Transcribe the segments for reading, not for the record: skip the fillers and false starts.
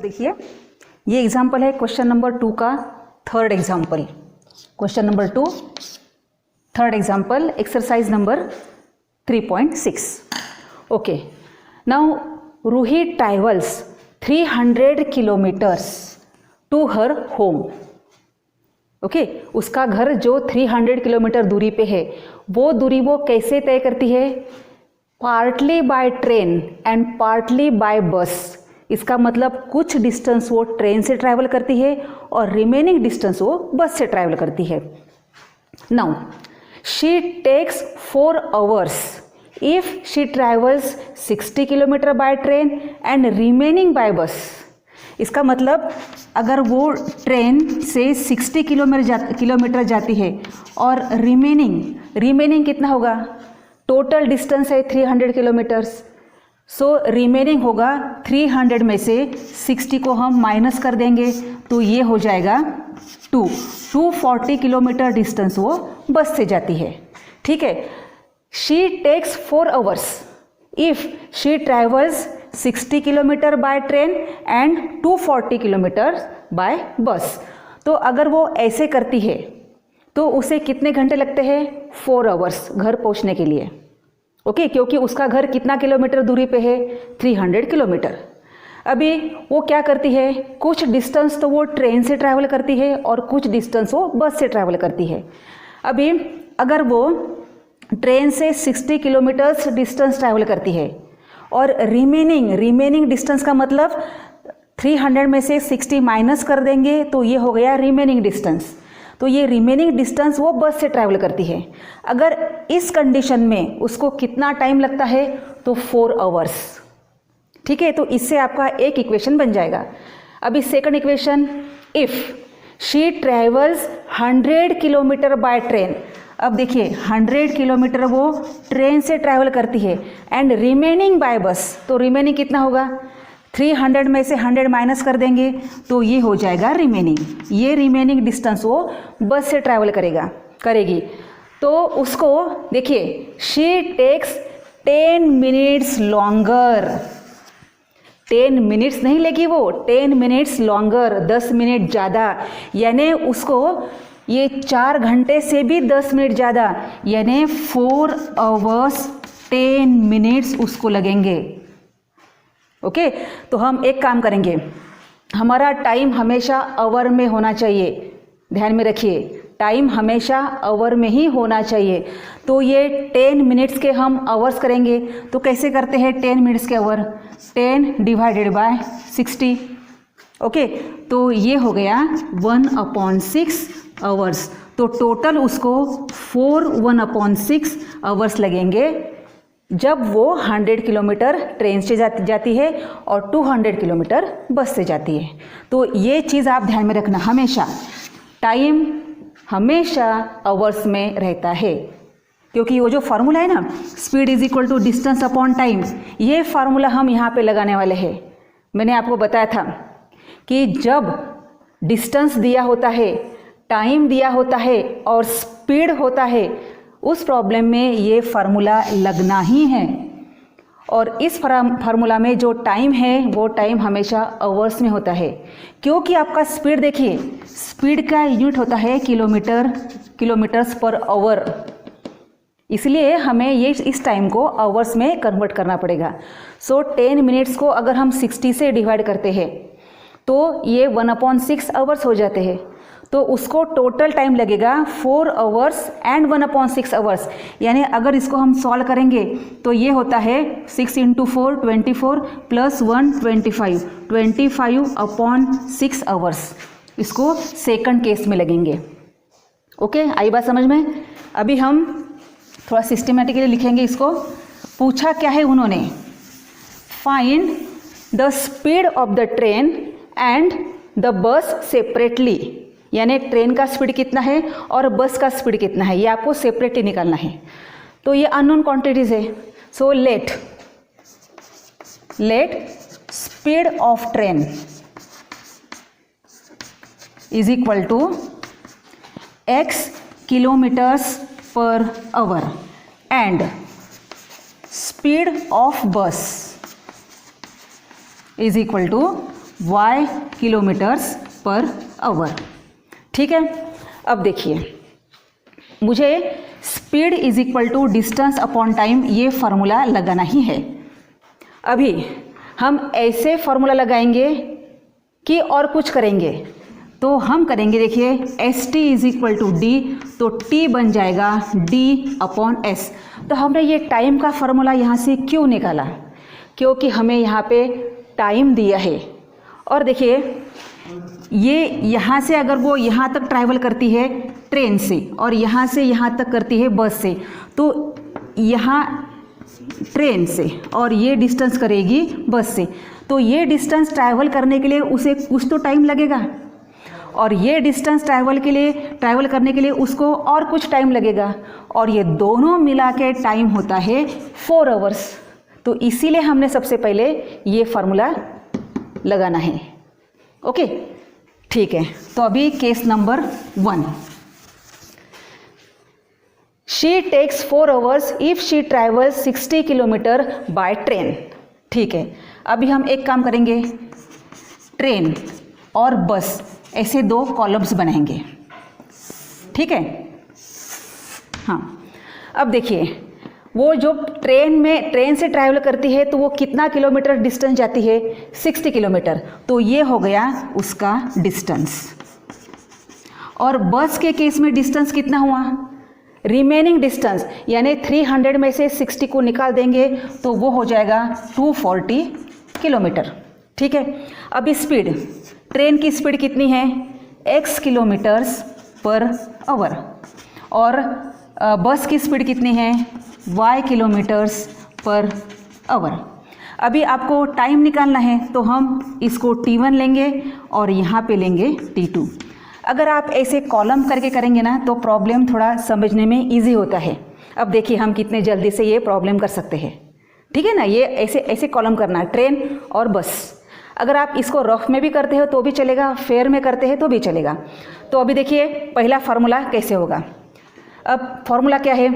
देखिए ये एग्जाम्पल है क्वेश्चन नंबर 2 का third example. Question number 2 third example, exercise number 3.6। Okay, now Ruhi travels 300 kilometres to her home. Okay, उसका घर जो 300 किलोमीटर दूरी पे है, वो दूरी वो कैसे तय करती है? Partly bye train and partly bye bus. इसका मतलब कुछ डिस्टेंस वो ट्रेन से ट्रैवल करती है और रिमेनिंग डिस्टेंस वो बस से ट्रैवल करती है। Now she takes 4 hours if she travels 60 kilometre by train and remaining by bus. इसका मतलब अगर वो ट्रेन से 60 किलोमीटर जाती है और रिमेनिंग कितना होगा? टोटल डिस्टेंस है 300 किलोमीटर्स, सो रिमेनिंग होगा 300 में से 60 को हम माइनस कर देंगे तो ये हो जाएगा 240 किलोमीटर डिस्टेंस वो बस से जाती है। ठीक है, she takes 4 hours if she travels 60 kilometre by train and 240 kilometre by bus. तो अगर वो ऐसे करती है तो उसे कितने घंटे लगते हैं? 4 hours घर पहुंचने के लिए। ओके, क्योंकि उसका घर कितना किलोमीटर दूरी पे है? 300 किलोमीटर। अभी वो क्या करती है? कुछ डिस्टेंस तो वो ट्रेन से ट्रैवल करती है और कुछ डिस्टेंस वो बस से ट्रैवल करती है। अभी अगर वो ट्रेन से 60 किलोमीटर्स डिस्टेंस ट्रैवल करती है और रिमेनिंग डिस्टेंस का मतलब 300 में से 60 माइनस कर देंगे तो ये हो गया रिमेनिंग डिस्टेंस। तो ये रिमेनिंग डिस्टेंस वो बस से ट्रैवल करती है। अगर इस कंडीशन में उसको कितना टाइम लगता है? तो 4 hours। ठीक है, तो इससे आपका एक इक्वेशन बन जाएगा। अभी second equation, if she travels 100 kilometre by train. अब देखिए 100 किलोमीटर वो ट्रेन से ट्रैवल करती है एंड रिमेनिंग बाय बस। तो रिमेनिंग कितना होगा? 300 में से 100 माइनस कर देंगे तो ये हो जाएगा रिमेनिंग। ये रिमेनिंग डिस्टेंस वो बस से ट्रैवल करेगी। तो उसको देखिए she takes 10 minutes longer. 10 minutes नहीं लेगी वो, 10 मिनट्स लॉन्गर, 10 मिनट ज़्यादा। यानी उसको ये 4 घंटे से भी 10 मिनट ज़्यादा, यानी 4 hours 10 मिनट्स उसको लगेंगे। ओके, तो हम एक काम करेंगे, हमारा टाइम हमेशा आवर में होना चाहिए। ध्यान में रखिए, टाइम हमेशा आवर में ही होना चाहिए। तो ये 10 मिनट्स के हम आवर्स करेंगे। तो कैसे करते हैं 10 मिनट्स के आवर? 10 divided by 60। ओके, तो ये हो गया 1/6 आवर्स। तो टोटल उसको 1/6 आवर्स लगेंगे जब वो 100 किलोमीटर ट्रेन से जाती है और 200 किलोमीटर बस से जाती है। तो ये चीज़ आप ध्यान में रखना, हमेशा टाइम हमेशा आवर्स में रहता है। क्योंकि वो जो फार्मूला है ना, speed is equal to distance upon time, ये फार्मूला हम यहाँ पे लगाने वाले हैं। मैंने आपको बताया था कि जब डिस्टेंस दिया होता है, टाइम दिया होता है और स्पीड होता है, उस प्रॉब्लम में ये फार्मूला लगना ही है। और इस फार्मूला में जो टाइम है वो टाइम हमेशा आवर्स में होता है। क्योंकि आपका स्पीड देखिए, स्पीड का यूनिट होता है किलोमीटर्स पर आवर, इसलिए हमें ये इस टाइम को आवर्स में कन्वर्ट करना पड़ेगा। सो 10 मिनट्स को अगर हम 60 से डिवाइड करते हैं तो ये 1/6 आवर्स हो जाते हैं। तो उसको टोटल टाइम लगेगा 4 hours एंड 1/6 आवर्स। यानी अगर इसको हम सॉल्व करेंगे तो ये होता है 6 × 4 24 + 1 25/6 आवर्स। इसको सेकंड केस में लगेंगे। ओके, आई बात समझ में? अभी हम थोड़ा सिस्टमेटिकली लिखेंगे इसको। पूछा क्या है उन्होंने? Find the speed of the train and the bus separately. यानी ट्रेन का स्पीड कितना है और बस का स्पीड कितना है, ये आपको सेपरेटली निकालना है। तो ये अननोन क्वांटिटीज है। So let speed of train is equal to x kilometres per hour and speed of bus is equal to y kilometres per hour. ठीक है, अब देखिए मुझे speed is equal to distance upon time ये formula लगाना ही है। अभी हम ऐसे फार्मूला लगाएंगे कि और कुछ करेंगे, तो हम करेंगे देखिए S T is equal to D, तो टी बन जाएगा डी अपॉन एस। तो हमने ये टाइम का फार्मूला यहाँ से क्यों निकाला, क्योंकि हमें यहाँ पे टाइम दिया है। और देखिए ये यहाँ से अगर वो यहाँ तक ट्रैवल करती है ट्रेन से और यहाँ से यहाँ तक करती है बस से, तो यहाँ ट्रेन से और ये डिस्टेंस करेगी बस से, तो ये डिस्टेंस ट्रैवल करने के लिए उसे कुछ तो टाइम लगेगा और ये डिस्टेंस ट्रैवल करने के लिए उसको और कुछ टाइम लगेगा, और ये दोनों मिला के टाइम होता है 4 आवर्स। तो इसीलिए हमने सबसे पहले ये फार्मूला लगाना है। ओके, ठीक है। तो अभी case number 1, she takes 4 hours if she travels 60 kilometre by train. ठीक है, अभी हम एक काम करेंगे, ट्रेन और बस ऐसे 2 कॉलम्स बनाएंगे। ठीक है, हाँ। अब देखिए वो जो ट्रेन से ट्रैवल करती है तो वो कितना किलोमीटर डिस्टेंस जाती है, 60 किलोमीटर। तो ये हो गया उसका डिस्टेंस। और बस के केस में डिस्टेंस कितना हुआ, रिमेनिंग डिस्टेंस, यानी 300 में से 60 को निकाल देंगे तो वो हो जाएगा 240 किलोमीटर। ठीक है, अभी स्पीड, ट्रेन की स्पीड कितनी है, x किलोमीटर्स पर आवर, और बस की स्पीड कितनी है, y किलोमीटर्स पर आवर। अभी आपको टाइम निकालना है तो हम इसको t1 लेंगे और यहाँ पे लेंगे t2। अगर आप ऐसे कॉलम करके करेंगे ना तो प्रॉब्लम थोड़ा समझने में इजी होता है। अब देखिए हम कितने जल्दी से ये प्रॉब्लम कर सकते हैं। ठीक है ना, ये ऐसे कॉलम करना है, ट्रेन और बस। अगर आप इसको रफ में भी करते हो तो भी चलेगा, फेयर में करते हैं तो भी चलेगा। तो अभी देखिए पहला फार्मूला कैसे होगा। अब फार्मूला क्या है,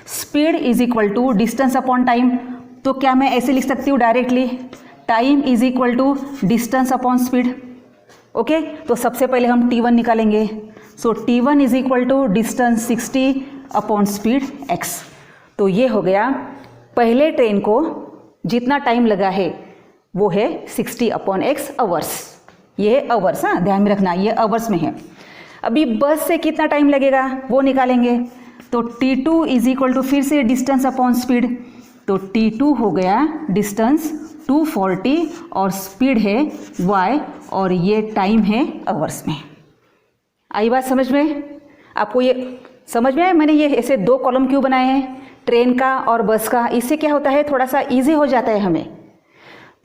speed is equal to distance upon time. तो क्या मैं ऐसे लिख सकती हूँ directly, time is equal to distance upon speed. Okay, तो सबसे पहले हम t1 निकालेंगे। So t1 is equal to distance 60 upon speed x। तो ये हो गया, पहले ट्रेन को जितना टाइम लगा है वो है 60 अपॉन x आवर्स। ये है आवर्स, हाँ ध्यान में रखना, ये आवर्स में है। अभी बस से कितना टाइम लगेगा वो निकालेंगे। तो t2 इज इक्वल टू फिर से डिस्टेंस अपॉन स्पीड, तो t2 हो गया डिस्टेंस 240 और स्पीड है y और ये टाइम है आवर्स में। आई बात समझ में? आपको ये समझ में आया मैंने ये ऐसे 2 कॉलम क्यों बनाए हैं, ट्रेन का और बस का? इससे क्या होता है, थोड़ा सा इजी हो जाता है हमें।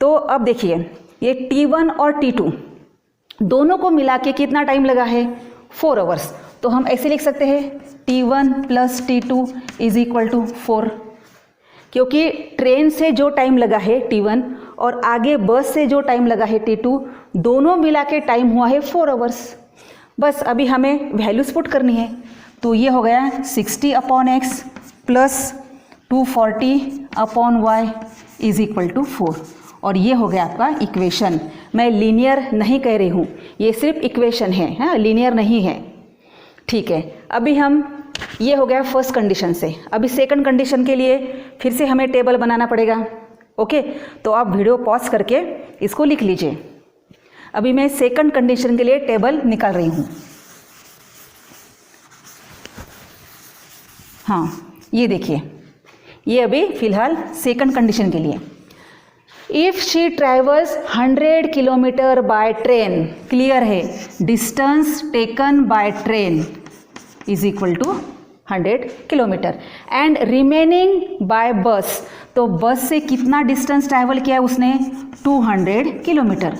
तो अब देखिए ये t1 और t2 दोनों को मिला के कितना टाइम लगा है, 4 आवर्स। तो हम ऐसे लिख सकते हैं t1 plus t2 is equal to 4, क्योंकि ट्रेन से जो टाइम लगा है t1 और आगे बस से जो टाइम लगा है t2, दोनों मिला के टाइम हुआ है 4 आवर्स। बस अभी हमें वैल्यूज पुट करनी है। तो ये हो गया 60 upon x plus 240 upon y is equal to 4, और ये हो गया आपका इक्वेशन। मैं लीनियर नहीं कह रही हूँ, ये सिर्फ इक्वेशन है, हाँ लीनियर नहीं है। ठीक है, अभी हम ये हो गया फर्स्ट कंडीशन से। अभी सेकंड कंडीशन के लिए फिर से हमें टेबल बनाना पड़ेगा। ओके, तो आप वीडियो पॉज करके इसको लिख लीजिए। अभी मैं सेकंड कंडीशन के लिए टेबल निकाल रही हूँ। हाँ ये देखिए, ये अभी फिलहाल सेकंड कंडीशन के लिए। If she travels 100 kilometre by train, clear है, distance taken by train is equal to 100 kilometre and remaining by bus. तो बस से कितना डिस्टेंस ट्रैवल किया उसने, 200 किलोमीटर,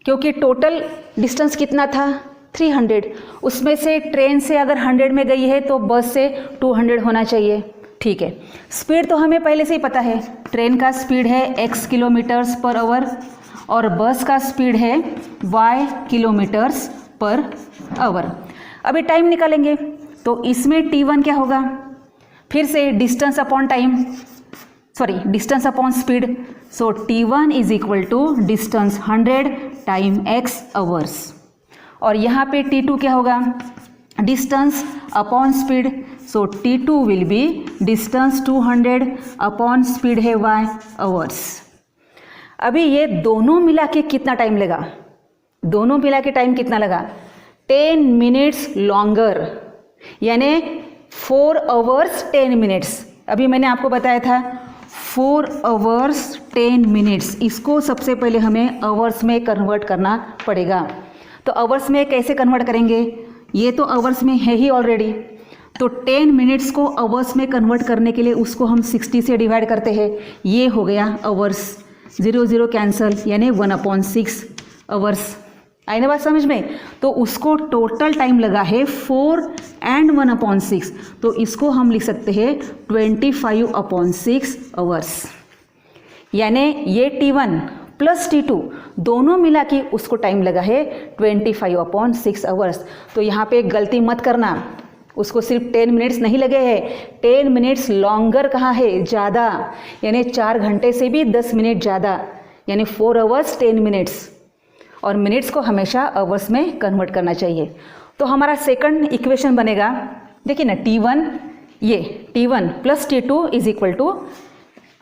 क्योंकि टोटल डिस्टेंस कितना था 300, उसमें से ट्रेन से अगर 100 में गई है तो बस से 200 होना चाहिए। ठीक है, स्पीड तो हमें पहले से ही पता है, ट्रेन का स्पीड है x किलोमीटर्स पर आवर और बस का स्पीड है y किलोमीटर्स पर आवर। अभी टाइम निकालेंगे तो इसमें t1 क्या होगा, फिर से distance upon time, sorry distance upon speed, so T1 is equal to distance 100 time x hours, और यहाँ पे T2 क्या होगा, distance upon speed, so T2 will be distance 200 upon speed है y आवर्स। अभी ये दोनों मिला के कितना टाइम लगा, दोनों मिला के टाइम कितना लगा, 10 मिनट्स लॉन्गर, यानी 4 आवर्स 10 मिनट्स। अभी मैंने आपको बताया था 4 आवर्स 10 मिनट्स, इसको सबसे पहले हमें आवर्स में कन्वर्ट करना पड़ेगा। तो आवर्स में कैसे कन्वर्ट करेंगे, ये तो आवर्स में है ही ऑलरेडी, तो 10 मिनट्स को आवर्स में कन्वर्ट करने के लिए उसको हम 60 से डिवाइड करते हैं, ये हो गया आवर्स, 0 0 कैंसल, यानी 1/6 आवर्स। आई ना बात समझ में। तो उसको टोटल टाइम लगा है 4 एंड 1/6, तो इसको हम लिख सकते हैं 25/6 आवर्स, यानी ये T1 प्लस T2 दोनों मिला के उसको टाइम लगा है 25/6 आवर्स। तो यहाँ पे गलती मत करना, उसको सिर्फ 10 मिनट्स नहीं लगे हैं, 10 मिनट्स लॉन्गर कहाँ है, ज़्यादा, यानी 4 घंटे से भी 10 मिनट ज़्यादा, यानी 4 आवर्स 10 मिनट्स, और मिनट्स को हमेशा आवर्स में कन्वर्ट करना चाहिए। तो हमारा सेकंड इक्वेशन बनेगा, देखिए ना, T1 ये T1 plus T2 is equal to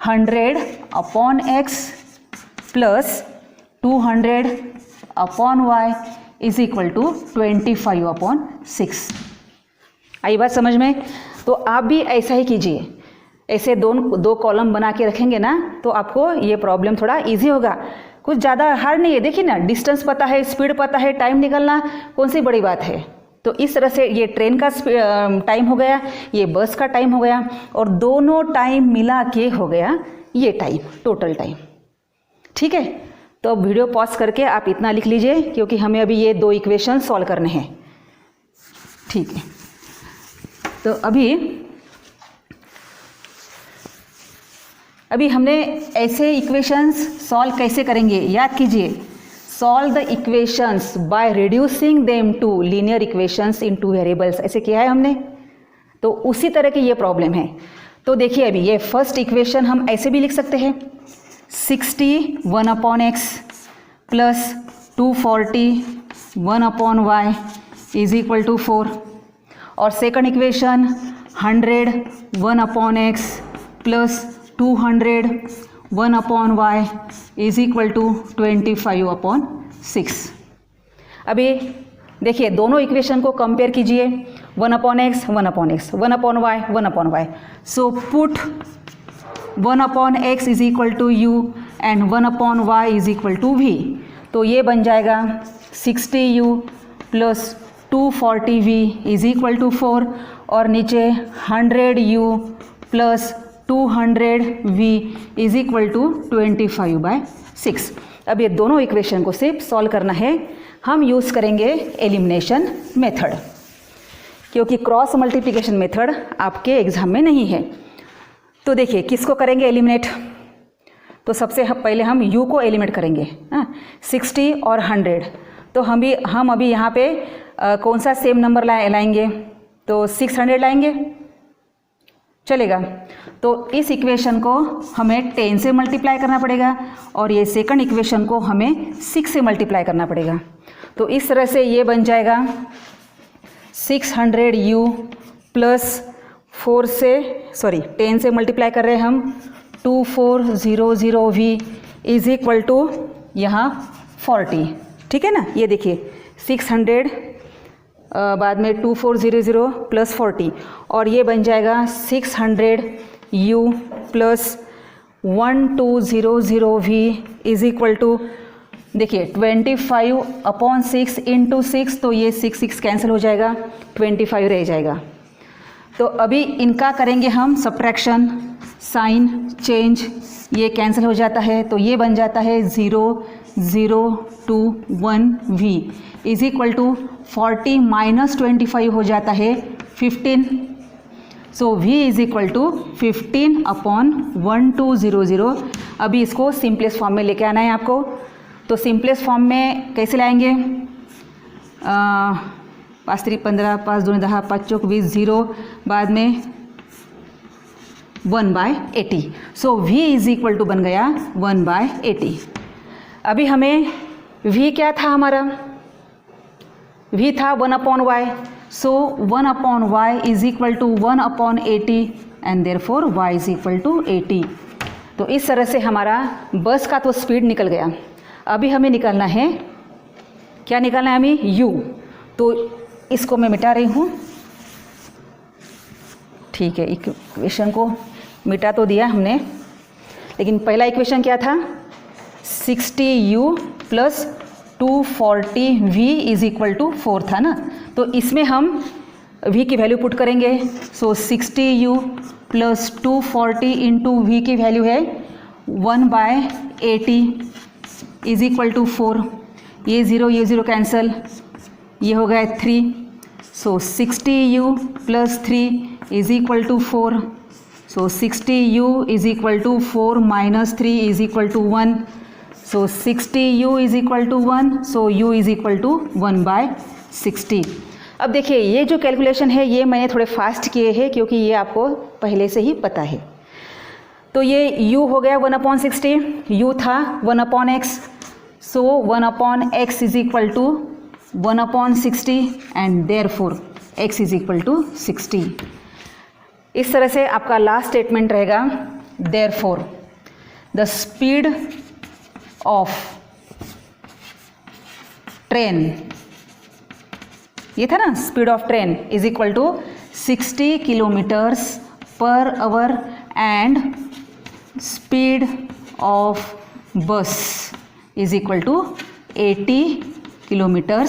100/x plus 200/y is equal to 25/6। आई बात समझ में। तो आप भी ऐसा ही कीजिए, ऐसे दो कॉलम बना के रखेंगे ना, तो आपको ये प्रॉब्लम थोड़ा इजी होगा, कुछ ज़्यादा हार्ड नहीं है। देखिए ना, डिस्टेंस पता है, स्पीड पता है, टाइम निकलना कौन सी बड़ी बात है। तो इस तरह से ये ट्रेन का टाइम हो गया, ये बस का टाइम हो गया, और दोनों टाइम मिला के हो गया ये टाइम, टोटल टाइम। ठीक है, तो अब वीडियो पॉज करके आप इतना लिख लीजिए, क्योंकि हमें अभी ये 2 इक्वेशन सॉल्व करने हैं। ठीक है, तो अभी हमने ऐसे इक्वेशंस सॉल्व कैसे करेंगे, याद कीजिए, solve the equations by reducing them to linear equations in 2 variables, ऐसे किया है हमने। तो उसी तरह की ये प्रॉब्लम है। तो देखिए, अभी ये फर्स्ट इक्वेशन हम ऐसे भी लिख सकते हैं, 60 1/x plus 240 1/y is equal to 4, और second equation 100 1/x plus 200 1/y is equal to 25/6। अभी देखिए, दोनों इक्वेशन को कंपेयर कीजिए, 1/x 1/x 1/y 1/y, so put 1/x is equal to u and 1/y is equal to v। तो ये बन जाएगा 60u plus 240v is equal to 4, और नीचे 100u plus 200v is equal to 25/6। अब ये दोनों इक्वेशन को सिर्फ सॉल्व करना है। हम यूज़ करेंगे एलिमिनेशन मेथड, क्योंकि क्रॉस मल्टीप्लिकेशन मेथड आपके एग्जाम में नहीं है। तो देखिए, किसको करेंगे एलिमिनेट, तो सबसे पहले हम u को एलिमिनेट करेंगे, 60 और 100। तो हम अभी यहाँ पे कौन सा सेम नंबर लाएंगे, तो 600 लाएंगे, चलेगा। तो इस इक्वेशन को हमें 10 से मल्टीप्लाई करना पड़ेगा, और ये सेकंड इक्वेशन को हमें 6 से मल्टीप्लाई करना पड़ेगा। तो इस तरह से ये बन जाएगा 600u प्लस 10 से मल्टीप्लाई कर रहे हैं हम, 2400v इज इक्वल टू यहाँ 40। ठीक है ना, ये देखिए 600 बाद में 2400 प्लस 40, और ये बन जाएगा 600u plus 1200v is equal to, देखिए 25/6 इंटू 6, तो ये 6 कैंसिल हो जाएगा, 25 रह जाएगा। तो अभी इनका करेंगे हम सब्ट्रैक्शन, साइन चेंज, ये कैंसिल हो जाता है, तो ये बन जाता है 0,021v is equal to 40 minus 25 हो जाता है 15। सो v इज इक्वल टू 15/1200। अभी इसको सिंपलेस्ट फॉर्म में लेके आना है आपको। तो सिंपलेस्ट फॉर्म में कैसे लाएंगे, 5 3 15, 5 2 10, 5 चौक 20, 0 बाद में 1/80। सो v इज इक्वल टू बन गया 1/80। अभी हमें v क्या था हमारा, v था 1/y। So 1/y is equal to 1/80 and therefore y is equal to 80। तो इस तरह से हमारा बस का तो स्पीड निकल गया। अभी हमें निकालना है, क्या निकालना है हमें, u। तो इसको मैं मिटा रही हूँ, ठीक है। इक्वेशन को मिटा तो दिया हमने, लेकिन पहला इक्वेशन क्या था, 60u plus 240v is equal to 4 था ना। तो इसमें हम v की वैल्यू पुट करेंगे। सो 60u प्लस 240 इंटू वी की वैल्यू है 1/80 इज इक्वल टू 4। ये ज़ीरो कैंसिल, ये हो गया 3। So 60u plus 3 is equal to 4। So 60u is equal to 4 minus 3 is equal to 1। So 60u is equal to 1। So u is equal to 1/60। अब देखिए ये जो calculation है ये मैंने थोड़े फास्ट किए हैं क्योंकि ये आपको पहले से ही पता है। तो ये u हो गया 1/60, u था 1/x। So 1/x is equal to 1/60 and therefore x is equal to 60। इस तरह से आपका लास्ट स्टेटमेंट रहेगा, therefore the speed of train, ये था ना speed of train is equal to 60 kilometres per hour and speed of bus is equal to 80 kilometres